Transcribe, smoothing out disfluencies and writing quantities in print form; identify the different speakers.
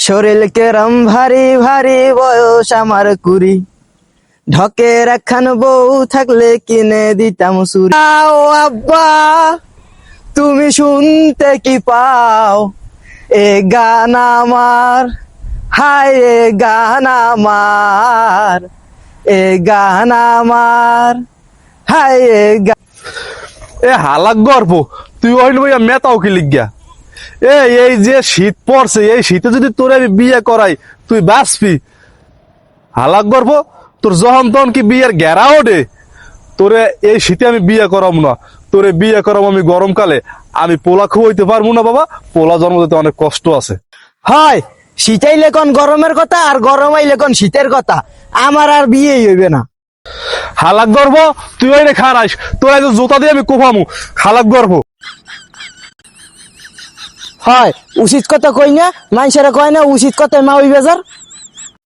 Speaker 1: শরীর কেরম ভারী ভারী, বয়স আমার কুড়ি, ঢকের একখান বউ থাকলে কিনে দিতাম চুরি। ও আব্বা, তুমি শুনতে কি পাও? এ গান আমার, হায় এ গান আমার, এ গান আমার, হায় এ গান।
Speaker 2: এ হালাক গর্ব, তুই হইল ভাইয়া মেতাও কি লিখিয়া। এই যে শীত পড়ছে, এই শীতে যদি তোর আমি বিয়ে করাই, তুই বাঁচবি? হালাক গর্ব, তোর যখন তখন কি বিয়ের ঘেরা ওঠে? তোরে এই শীতে আমি বিয়ে করাম না, তোরে বিয়ে করাম আমি গরমকালে। আমি পোলা খুয়াইতে পারবো না বাবা, পোলা জন্ম দিতে অনেক কষ্ট আছে।
Speaker 1: হয়, শীতাইলে কোন গরমের কথা আর গরম আইলে কোন শীতের কথা। আমার আর বিয়েই হইবে না।
Speaker 2: হালাক গর্ব, তুই ওই রে খারাইস, তোর এই জুতা দিয়ে আমি কোফামু। হালাক গর্ব।
Speaker 1: হয়, উচিত কথা কই না, মানুষেরা কয় না উচিত কথায় মা হইবে যার।